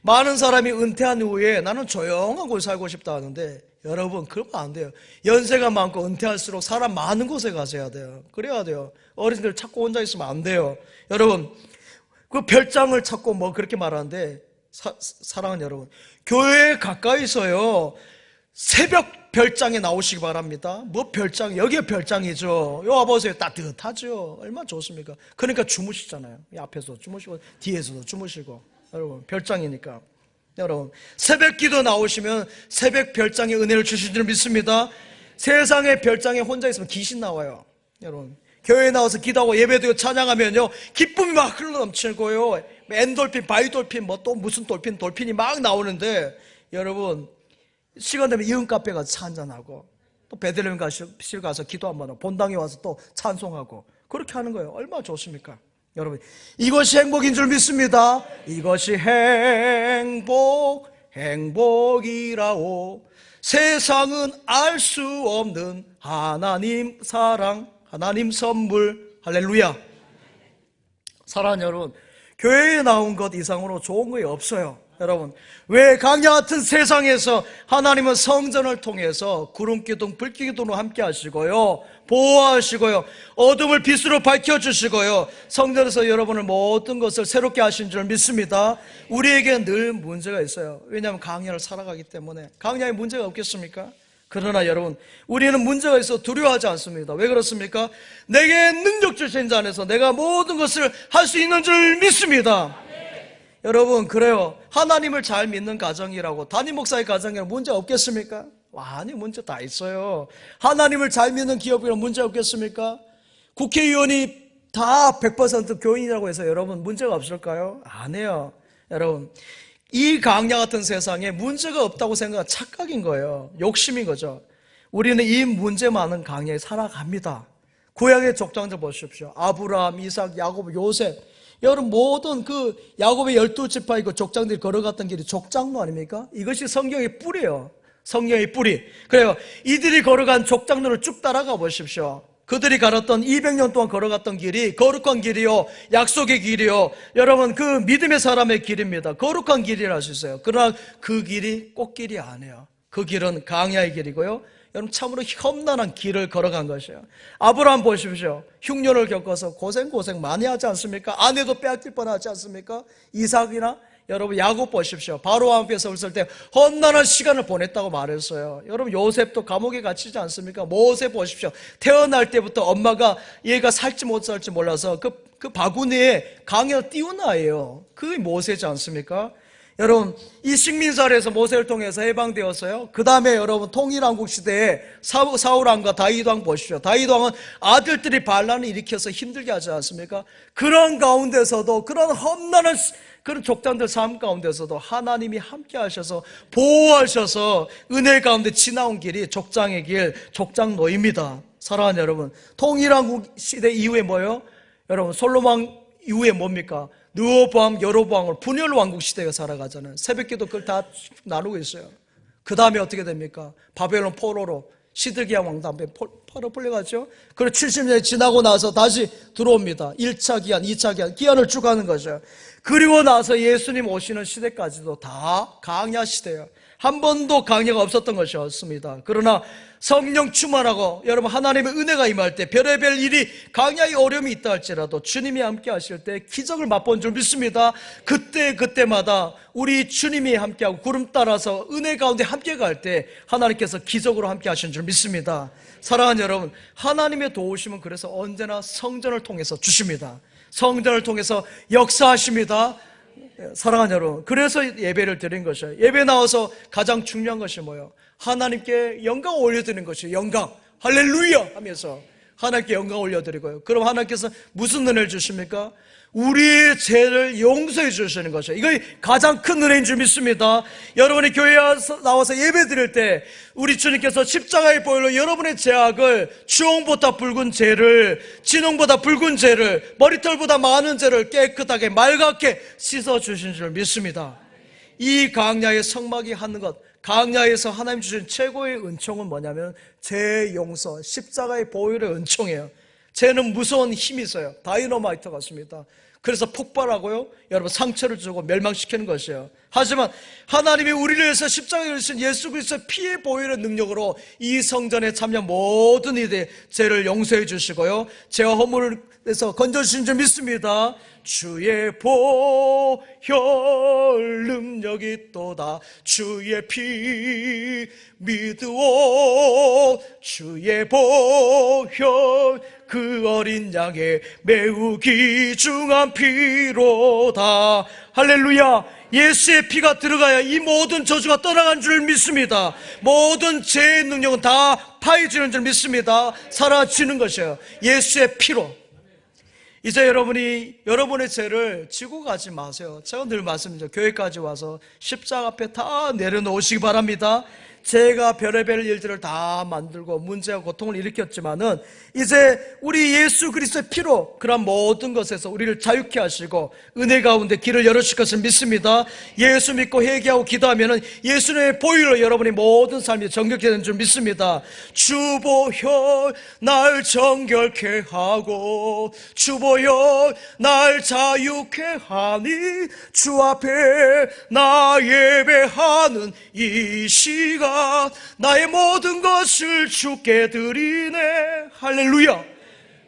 많은 사람이 은퇴한 후에 나는 조용한 곳에 살고 싶다 하는데, 여러분 그러면 안 돼요. 연세가 많고 은퇴할수록 사람 많은 곳에 가셔야 돼요. 그래야 돼요. 어르신들 찾고 혼자 있으면 안 돼요. 여러분 그 별장을 찾고 뭐 그렇게 말하는데, 사랑하는 여러분, 교회에 가까이서요 새벽 별장에 나오시기 바랍니다. 뭐 별장, 여기에 별장이죠. 요 와보세요. 따뜻하죠. 얼마나 좋습니까? 그러니까 주무시잖아요. 이 앞에서 주무시고 뒤에서도 주무시고. 여러분 별장이니까. 여러분 새벽 기도 나오시면 새벽 별장의 은혜를 주실 줄 믿습니다. 세상의 별장에 혼자 있으면 귀신 나와요. 여러분 교회에 나와서 기도하고 예배드리고 찬양하면요 기쁨이 막 흘러넘치고요, 엔돌핀, 바이돌핀, 뭐 또 무슨 돌핀이 막 나오는데, 여러분 시간 되면 이은 카페 가서 차 한잔하고 또 베들레헴 실 가서 기도 한번 하고 본당에 와서 또 찬송하고 그렇게 하는 거예요. 얼마나 좋습니까? 여러분 이것이 행복인 줄 믿습니다. 이것이 행복이라오. 세상은 알 수 없는 하나님 사랑, 하나님 선물. 할렐루야. 사랑하는 여러분, 교회에 나온 것 이상으로 좋은 거 없어요. 여러분 왜 강야 같은 세상에서 하나님은 성전을 통해서 구름기둥 불기둥으로 함께 하시고요, 보호하시고요, 어둠을 빛으로 밝혀주시고요, 성전에서 여러분을 모든 것을 새롭게 하신 줄 믿습니다. 우리에게 늘 문제가 있어요. 왜냐하면 강야를 살아가기 때문에. 강야에 문제가 없겠습니까? 그러나 여러분 우리는 문제가 있어 두려워하지 않습니다. 왜 그렇습니까? 내게 능력 주신 자 안에서 내가 모든 것을 할 수 있는 줄 믿습니다. 여러분 그래요. 하나님을 잘 믿는 가정이라고, 담임 목사의 가정이라고 문제 없겠습니까? 아니 문제 다 있어요. 하나님을 잘 믿는 기업이라고 문제 없겠습니까? 국회의원이 다 100% 교인이라고 해서 여러분 문제가 없을까요? 아니에요. 여러분 이 강야 같은 세상에 문제가 없다고 생각은 착각인 거예요. 욕심인 거죠. 우리는 이 문제 많은 강야에 살아갑니다. 구약의 족장들 보십시오. 아브라함, 이삭, 야곱, 요셉. 여러분 모든 그 야곱의 12지파 그 족장들이 걸어갔던 길이 족장로 아닙니까? 이것이 성경의 뿌리예요. 성경의 뿌리. 그래요. 이들이 걸어간 족장로를 쭉 따라가 보십시오. 그들이 걸었던 200년 동안 걸어갔던 길이 거룩한 길이요, 약속의 길이요, 여러분 그 믿음의 사람의 길입니다. 거룩한 길이라 할 수 있어요. 그러나 그 길이 꽃길이 아니에요. 그 길은 강야의 길이고요, 여러분 참으로 험난한 길을 걸어간 것이에요. 아브라함 보십시오. 흉년을 겪어서 고생 많이 하지 않습니까? 아내도 빼앗길 뻔하지 않습니까? 이삭이나 여러분 야곱 보십시오. 바로 앞에서 있을 때 험난한 시간을 보냈다고 말했어요. 여러분 요셉도 감옥에 갇히지 않습니까? 모세 보십시오. 태어날 때부터 엄마가 얘가 살지 못 살지 몰라서 그 바구니에 강에 띄운 아이예요. 그게 모세지 않습니까? 여러분 이 식민사에서 모세를 통해서 해방되었어요. 그 다음에 여러분 통일왕국 시대에 사울왕과 다윗왕 보십시오. 다윗왕은 아들들이 반란을 일으켜서 힘들게 하지 않습니까? 그런 가운데서도 그런 험난한 그런 족장들 삶 가운데서도 하나님이 함께 하셔서 보호하셔서 은혜 가운데 지나온 길이 족장의 길, 족장로입니다. 사랑하는 여러분, 통일왕국 시대 이후에 뭐예요? 여러분 솔로몬 이후에 뭡니까? 르호보암, 여로보암을 분열 왕국 시대가 살아가잖아요. 새벽기도 그걸 다 나누고 있어요. 그 다음에 어떻게 됩니까? 바벨론 포로로 시드기야 왕 다음에 포로 풀려갔죠. 그리고 70년이 지나고 나서 다시 들어옵니다. 1차 기한, 2차 기한, 기한을 쭉 가는 거죠. 그리고 나서 예수님 오시는 시대까지도 다 강야 시대예요. 한 번도 강야가 없었던 것이었습니다. 그러나 성령 충만하고 여러분 하나님의 은혜가 임할 때 별의별 일이 강야의 어려움이 있다 할지라도 주님이 함께 하실 때 기적을 맛본 줄 믿습니다. 그때마다 우리 주님이 함께하고 구름 따라서 은혜 가운데 함께 갈 때 하나님께서 기적으로 함께 하신 줄 믿습니다. 사랑하는 여러분, 하나님의 도우심은 그래서 언제나 성전을 통해서 주십니다. 성전을 통해서 역사하십니다. 사랑하는 여러분, 그래서 예배를 드린 것이에요. 예배 나와서 가장 중요한 것이 뭐예요? 하나님께 영광 올려드리는 것이에요. 영광, 할렐루야 하면서 하나님께 영광 올려드리고요. 그럼 하나님께서 무슨 은혜를 주십니까? 우리의 죄를 용서해 주시는 것이에요. 이거 가장 큰 은혜인 줄 믿습니다. 여러분이 교회에 나와서 예배 드릴 때 우리 주님께서 십자가의 보혈로 여러분의 죄악을 주홍보다 붉은 죄를, 진홍보다 붉은 죄를, 머리털보다 많은 죄를 깨끗하게 맑게 씻어주신 줄 믿습니다. 이 강야의 성막이 하는 것, 강야에서 하나님 주신 최고의 은총은 뭐냐면 죄 용서, 십자가의 보혈의 은총이에요. 죄는 무서운 힘이 있어요. 다이너마이트 같습니다. 그래서 폭발하고요, 여러분 상처를 주고 멸망시키는 것이에요. 하지만 하나님이 우리를 위해서 십자가에 걸리신 예수 그리스도의 피의 보혈의 능력으로 이 성전에 참여한 모든 이들의 죄를 용서해 주시고요, 죄와 허물에서 건져주신 줄 믿습니다. 주의 보혈 능력이 있도다. 주의 피 믿으오. 주의 보혈 그 어린 양의 매우 귀중한 피로다. 할렐루야. 예수의 피가 들어가야 이 모든 저주가 떠나간 줄 믿습니다. 모든 죄의 능력은 다 파해지는 줄 믿습니다. 사라지는 것이에요. 예수의 피로. 이제 여러분이 여러분의 죄를 지고 가지 마세요. 제가 늘 말씀드리죠. 교회까지 와서 십자가 앞에 다 내려놓으시기 바랍니다. 죄가 별의별 일들을 다 만들고 문제와 고통을 일으켰지만은 이제 우리 예수 그리스도의 피로 그런 모든 것에서 우리를 자유케 하시고 은혜 가운데 길을 열어주실 것을 믿습니다. 예수 믿고 회개하고 기도하면은 예수님의 보혈로 여러분의 모든 삶이 정결케 되는 줄 믿습니다. 주 보혈 날 정결케 하고 주 보혈 날 자유케 하니 주 앞에 나 예배하는 이 시간 나의 모든 것을 주께 드리네. 할렐루야.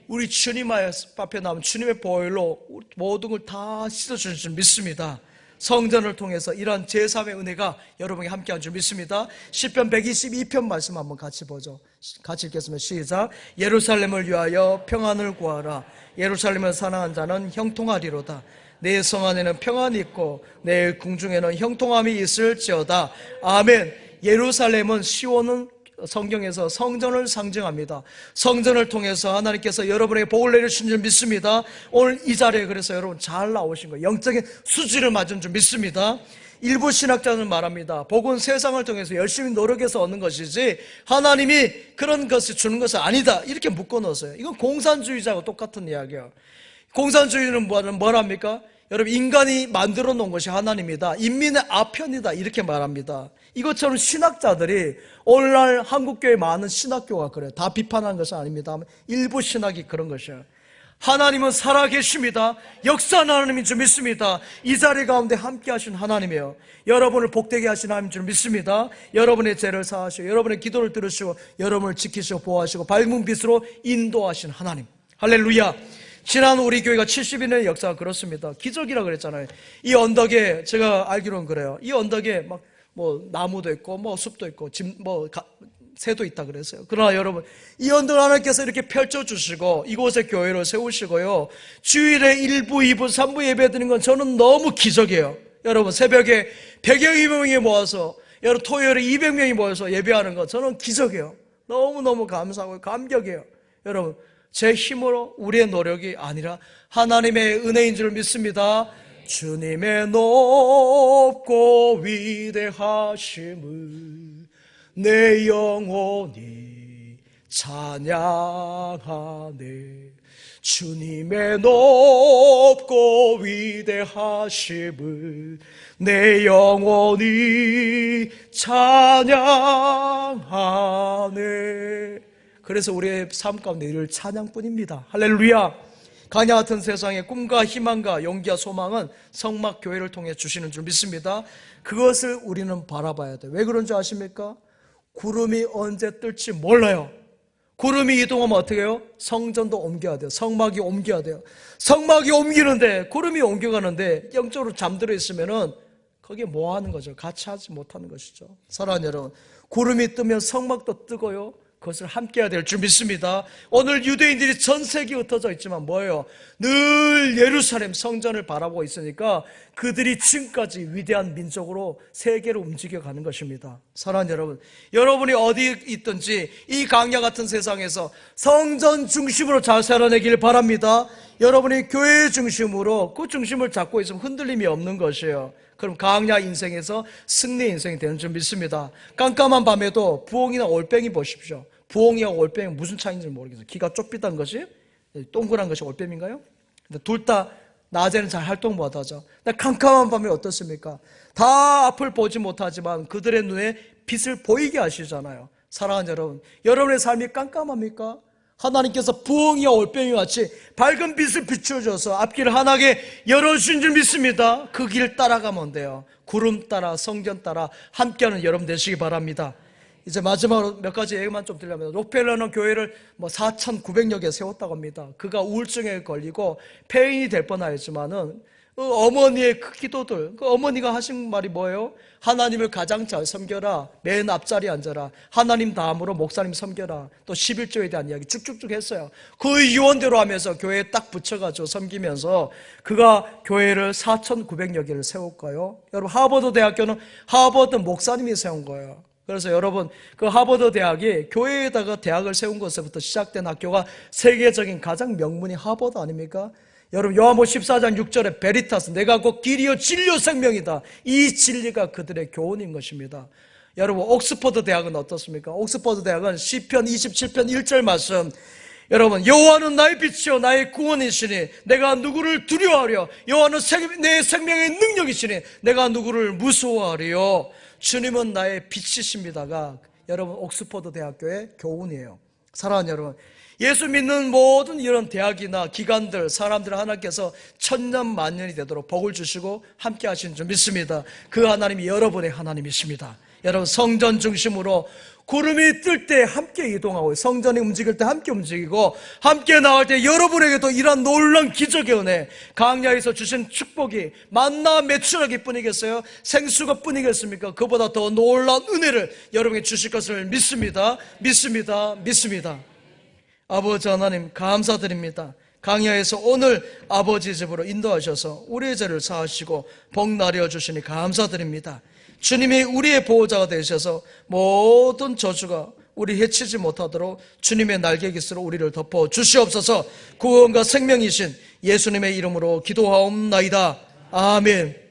우리 주님 앞에 나온 주님의 보혈로 모든 걸 다 씻어주실 줄 믿습니다. 성전을 통해서 이러한 제3의 은혜가 여러분에게 함께한 줄 믿습니다. 시편 122편 말씀 한번 같이 보죠. 같이 읽겠습니다. 시작. 예루살렘을 위하여 평안을 구하라. 예루살렘을 사랑한 자는 형통하리로다. 내 성 안에는 평안이 있고 내 궁중에는 형통함이 있을지어다. 아멘. 예루살렘은 시온은 성경에서 성전을 상징합니다. 성전을 통해서 하나님께서 여러분에게 복을 내려주신 줄 믿습니다. 오늘 이 자리에 그래서 여러분 잘 나오신 거예요. 영적인 수지를 맞은 줄 믿습니다. 일부 신학자는 말합니다. 복은 세상을 통해서 열심히 노력해서 얻는 것이지 하나님이 그런 것을 주는 것은 아니다, 이렇게 묶어놓았어요. 이건 공산주의자하고 똑같은 이야기예요. 공산주의는 뭐랍니까? 여러분, 인간이 만들어 놓은 것이 하나님이다, 인민의 아편이다, 이렇게 말합니다. 이것처럼 신학자들이 오늘날 한국교회 많은 신학교가 그래요. 다 비판한 것은 아닙니다. 일부 신학이 그런 것이에요. 하나님은 살아계십니다. 역사하는 하나님인 줄 믿습니다. 이 자리 가운데 함께 하신 하나님이에요. 여러분을 복되게 하신 하나님인 줄 믿습니다. 여러분의 죄를 사하시고 여러분의 기도를 들으시고 여러분을 지키시고 보호하시고 밝은 빛으로 인도하신 하나님. 할렐루야. 지난 우리 교회가 70년의 역사가 그렇습니다. 기적이라 그랬잖아요. 이 언덕에, 제가 알기로는 그래요. 이 언덕에 막 나무도 있고 숲도 있고 새도 있다 그랬어요. 그러나 여러분, 이 언덕을 하나님께서 이렇게 펼쳐주시고 이곳에 교회를 세우시고요, 주일에 1부, 2부, 3부 예배 드리는 건 저는 너무 기적이에요. 여러분, 새벽에 100여 명이 모아서, 여러분 토요일에 200명이 모여서 예배하는 것, 저는 기적이에요. 너무너무 감사하고 감격이에요. 여러분, 제 힘으로, 우리의 노력이 아니라 하나님의 은혜인 줄 믿습니다. 주님의 높고 위대하심을 내 영혼이 찬양하네. 주님의 높고 위대하심을 내 영혼이 찬양하네. 그래서 우리의 삶 가운데 이를 찬양뿐입니다. 할렐루야. 강야 같은 세상에 꿈과 희망과 용기와 소망은 성막교회를 통해 주시는 줄 믿습니다. 그것을 우리는 바라봐야 돼요. 왜 그런지 아십니까? 구름이 언제 뜰지 몰라요. 구름이 이동하면 어떻게 해요? 성전도 옮겨야 돼요. 성막이 옮겨야 돼요. 성막이 옮기는데, 구름이 옮겨가는데 영적으로 잠들어 있으면은 거기에 뭐 하는 거죠? 같이 하지 못하는 것이죠. 사랑하는 여러분, 구름이 뜨면 성막도 뜨고요, 그것을 함께 해야 될 줄 믿습니다. 오늘 유대인들이 전 세계에 흩어져 있지만 뭐예요? 늘 예루살렘 성전을 바라보고 있으니까 그들이 지금까지 위대한 민족으로 세계로 움직여가는 것입니다. 사랑하는 여러분, 여러분이 어디 있든지 이 강야 같은 세상에서 성전 중심으로 잘 살아내길 바랍니다. 여러분이 교회 중심으로 그 중심을 잡고 있으면 흔들림이 없는 것이에요. 그럼 강야 인생에서 승리 인생이 되는 줄 믿습니다. 깜깜한 밤에도 부엉이나 올빼미 보십시오. 부엉이와 올빼미 무슨 차이인지 모르겠어요. 귀가 좁빗한 것이, 동그란 것이 올빼미인가요? 둘 다 낮에는 잘 활동 못하죠. 근데 깜깜한 밤에 어떻습니까? 다 앞을 보지 못하지만 그들의 눈에 빛을 보이게 하시잖아요. 사랑하는 여러분, 여러분의 삶이 깜깜합니까? 하나님께서 부엉이와 올빼미와 같이 밝은 빛을 비춰줘서 앞길을 환하게 열어주신 줄 믿습니다. 그 길 따라가면 돼요. 구름 따라, 성전 따라 함께하는 여러분 되시기 바랍니다. 이제 마지막으로 몇 가지 얘기만 좀 드리려면, 록펠러는 교회를 4,900여 개 세웠다고 합니다. 그가 우울증에 걸리고 폐인이 될 뻔하였지만은 어머니의 그 기도들, 그 어머니가 하신 말이 뭐예요? 하나님을 가장 잘 섬겨라, 맨 앞자리에 앉아라, 하나님 다음으로 목사님 섬겨라, 또 11조에 대한 이야기 쭉쭉쭉 했어요. 그 유언대로 하면서 교회에 딱 붙여가지고 섬기면서 그가 교회를 4,900여 개를 세웠고요, 여러분 하버드 대학교는 하버드 목사님이 세운 거예요. 그래서 여러분, 그 하버드 대학이 교회에다가 대학을 세운 것에부터 시작된 학교가 세계적인 가장 명문이 하버드 아닙니까? 여러분, 요한복음 14장 6절에 베리타스, 내가 곧 길이요 진리요 생명이다. 이 진리가 그들의 교훈인 것입니다. 여러분, 옥스퍼드 대학은 어떻습니까? 옥스퍼드 대학은 시편 27편 1절 말씀, 여러분, 여호와는 나의 빛이요 나의 구원이시니 내가 누구를 두려워하려? 여호와는 내 생명의 능력이시니 내가 누구를 무서워하리요? 주님은 나의 빛이십니다가 여러분 옥스퍼드 대학교의 교훈이에요. 사랑하는 여러분, 예수 믿는 모든 이런 대학이나 기관들, 사람들 하나님께서 천년 만년이 되도록 복을 주시고 함께 하신 줄 믿습니다. 그 하나님이 여러분의 하나님이십니다. 여러분, 성전 중심으로 구름이 뜰 때 함께 이동하고, 성전이 움직일 때 함께 움직이고, 함께 나갈 때 여러분에게도 이러한 놀라운 기적의 은혜, 강야에서 주신 축복이 만나 매출하기 뿐이겠어요? 생수가 뿐이겠습니까? 그보다 더 놀라운 은혜를 여러분에게 주실 것을 믿습니다. 믿습니다. 믿습니다. 아버지 하나님, 감사드립니다. 강야에서 오늘 아버지 집으로 인도하셔서 우리의 죄를 사하시고 복 나려 주시니 감사드립니다. 주님이 우리의 보호자가 되셔서 모든 저주가 우리 해치지 못하도록 주님의 날개 깃으로 우리를 덮어 주시옵소서. 구원과 생명이신 예수님의 이름으로 기도하옵나이다. 아멘.